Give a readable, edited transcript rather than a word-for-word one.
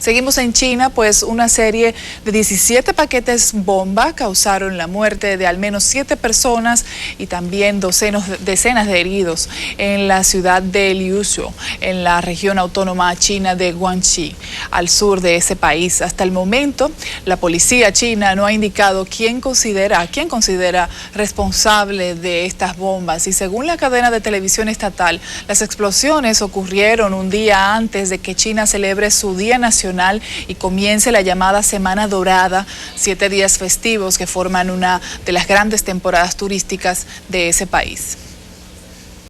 Seguimos en China, pues una serie de 17 paquetes bomba causaron la muerte de al menos 7 personas y también decenas de heridos en la ciudad de Liuzhou, en la región autónoma china de Guangxi, al sur de ese país. Hasta el momento, la policía china no ha indicado a quién considera responsable de estas bombas, y según la cadena de televisión estatal, las explosiones ocurrieron un día antes de que China celebre su Día Nacional y comience la llamada Semana Dorada, 7 días festivos que forman una de las grandes temporadas turísticas de ese país.